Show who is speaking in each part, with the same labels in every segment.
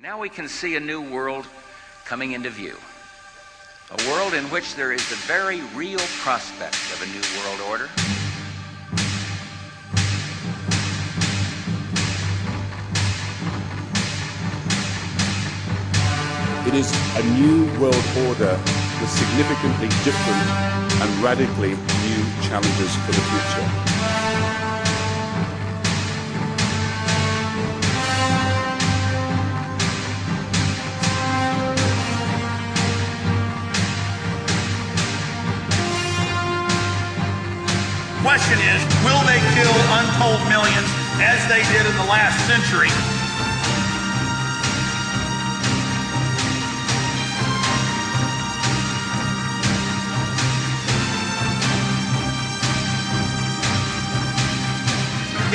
Speaker 1: Now we can see a new world coming into view. A world in which there is the very real prospect of a new world order.
Speaker 2: It is a new world order with significantly different and radically new challenges for the future.
Speaker 3: Question is, will they kill untold millions as they did in the last century?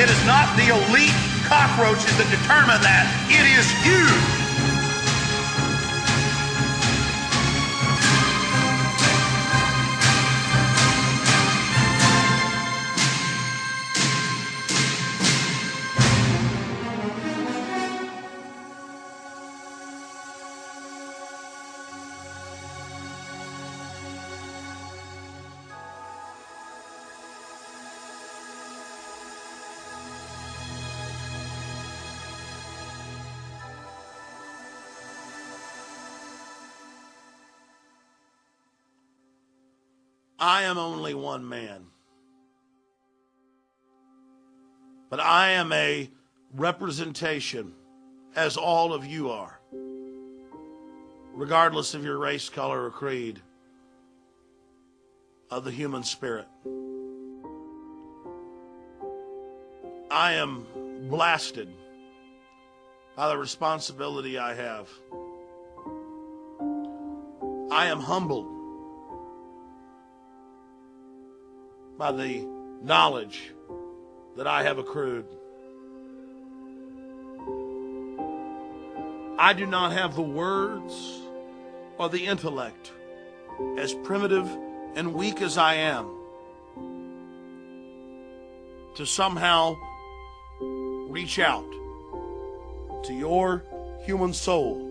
Speaker 3: It is not the elite cockroaches that determine that. It is you. I am only one man, but I am a representation, as all of you are, regardless of your race, color, or creed, of the human spirit. I am blasted by the responsibility I have. I am humbled by the knowledge that I have accrued. I do not have the words or the intellect, as primitive and weak as I am, to somehow reach out to your human soul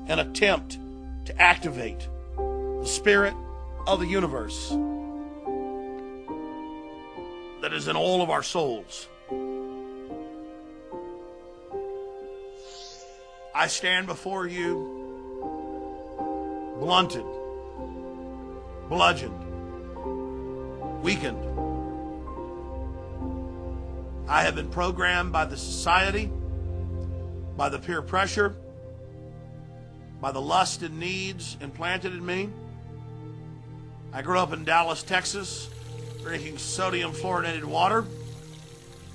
Speaker 3: and attempt to activate the spirit of the universe that is in all of our souls. I stand before you blunted, bludgeoned, weakened. I have been programmed by the society, by the peer pressure, by the lust and needs implanted in me. I grew up in Dallas, Texas, drinking sodium fluorinated water.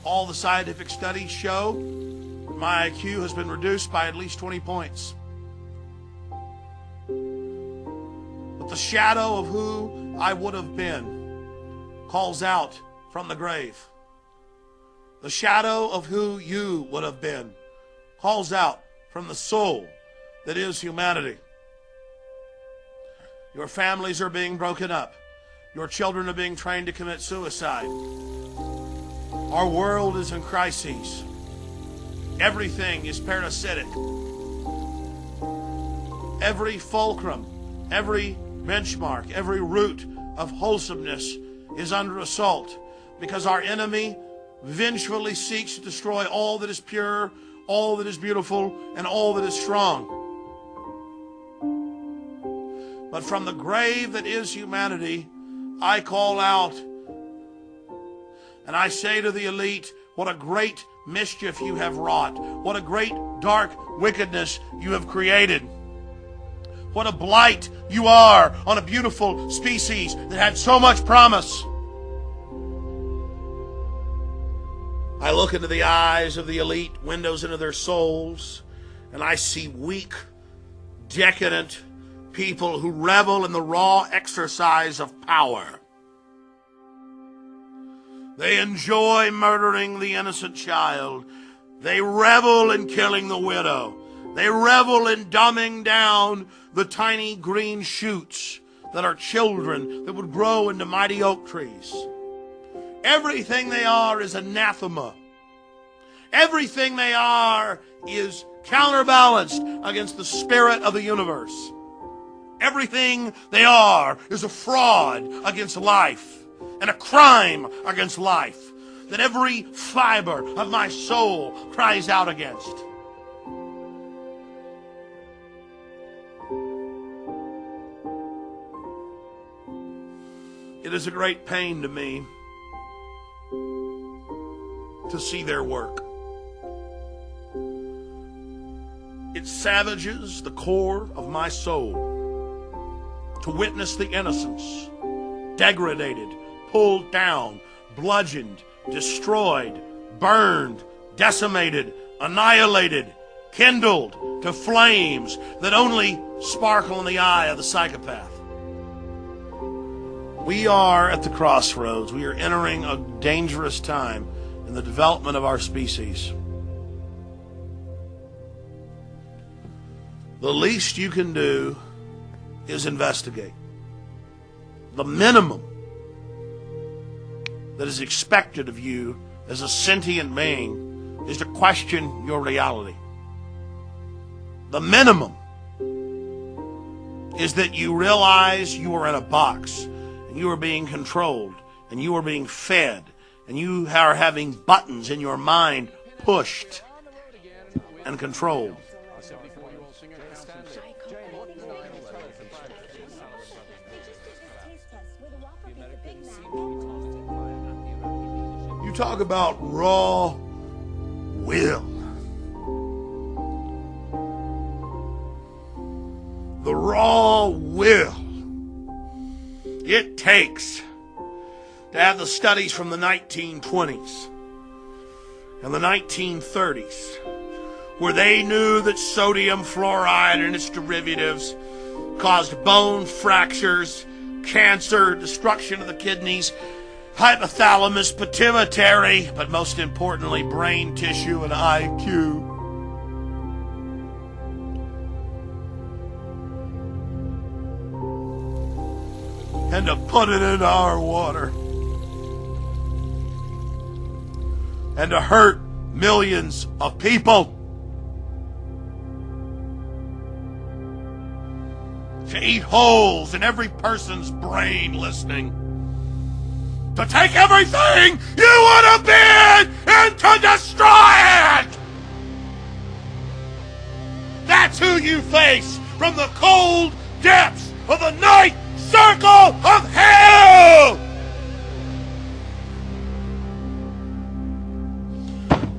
Speaker 3: All the scientific studies show that my IQ has been reduced by at least 20 points. But the shadow of who I would have been calls out from the grave. The shadow of who you would have been calls out from the soul that is humanity. Your families are being broken up. Your children are being trained to commit suicide. Our world is in crises. Everything is parasitic. Every fulcrum, every benchmark, every root of wholesomeness is under assault because our enemy vengefully seeks to destroy all that is pure, all that is beautiful, and all that is strong. But from the grave that is humanity, I call out and I say to the elite, what a great mischief you have wrought. What a great dark wickedness you have created. What a blight you are on a beautiful species that had so much promise. I look into the eyes of the elite, windows into their souls, and I see weak, decadent people who revel in the raw exercise of power. They enjoy murdering the innocent child. They revel in killing the widow. They revel in dumbing down the tiny green shoots that are children that would grow into mighty oak trees. Everything they are is anathema. Everything they are is counterbalanced against the spirit of the universe. Everything they are is a fraud against life and a crime against life that every fiber of my soul cries out against. It is a great pain to me to see their work. It savages the core of my soul to witness the innocents degraded, pulled down, bludgeoned, destroyed, burned, decimated, annihilated, kindled to flames that only sparkle in the eye of the psychopath. We are at the crossroads. We are entering a dangerous time in the development of our species. The least you can do is investigate. The minimum that is expected of you as a sentient being is to question your reality. The minimum is that you realize you are in a box and you are being controlled and you are being fed and you are having buttons in your mind pushed and controlled. You talk about raw will. The raw will it takes to have the studies from the 1920s and the 1930s, where they knew that sodium fluoride and its derivatives caused bone fractures, cancer, destruction of the kidneys, hypothalamus, pituitary, but most importantly, brain tissue and IQ. And to put it in our water. And to hurt millions of people. To eat holes in every person's brain listening. To take everything you would have been and to destroy it! That's who you face from the cold depths of the night circle of hell!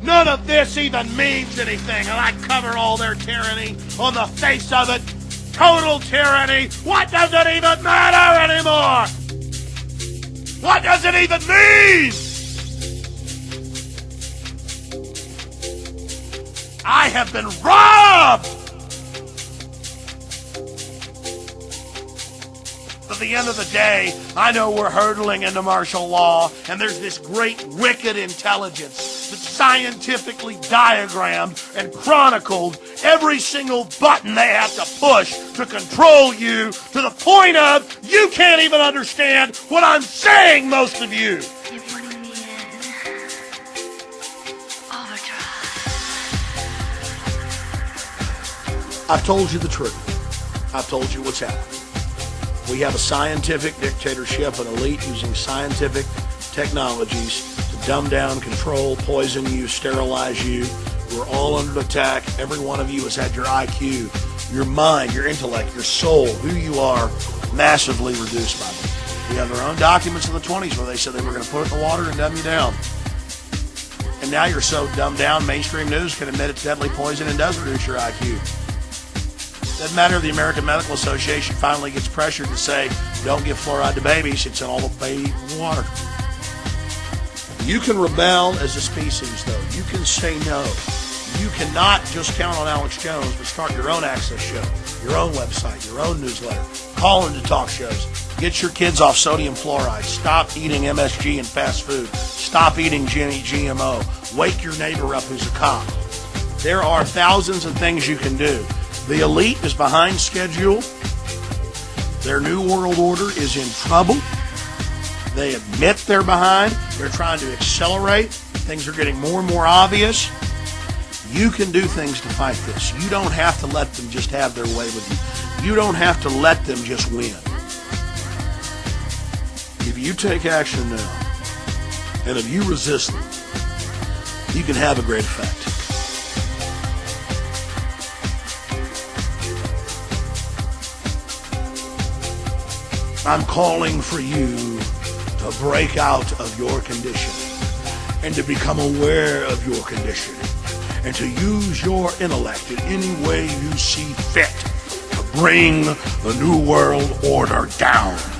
Speaker 3: None of this even means anything, and I cover all their tyranny on the face of it. Total tyranny. What does it even matter anymore? What does it even mean? I have been robbed. At the end of the day, I know we're hurtling into martial law, and there's this great wicked intelligence that's scientifically diagrammed and chronicled every single button they have to push to control you to the point of you can't even understand what I'm saying, most of you.
Speaker 4: You're putting me in overdrive.
Speaker 3: I've told you the truth. I've told you what's happening. We have a scientific dictatorship, an elite using scientific technologies to dumb down, control, poison you, sterilize you. We're all under attack. Every one of you has had your IQ, your mind, your intellect, your soul, who you are, massively reduced by them. We have their own documents in the 20s where they said they were going to put it in the water and dumb you down. And now you're so dumbed down, mainstream news can admit it's deadly poison and does reduce your IQ. Doesn't matter if the American Medical Association finally gets pressured to say, don't give fluoride to babies, it's in all the baby water. You can rebel as a species, though. You can say no. You cannot just count on Alex Jones, but start your own access show, your own website, your own newsletter. Call into talk shows. Get your kids off sodium fluoride. Stop eating MSG and fast food. Stop eating GMO. Wake your neighbor up who's a cop. There are thousands of things you can do. The elite is behind schedule. Their new world order is in trouble. They admit they're behind. They're trying to accelerate. Things are getting more and more obvious. You can do things to fight this. You don't have to let them just have their way with you. You don't have to let them just win. If you take action now, and if you resist them, you can have a great effect. I'm calling for you to break out of your condition and to become aware of your condition and to use your intellect in any way you see fit to bring the New World Order down.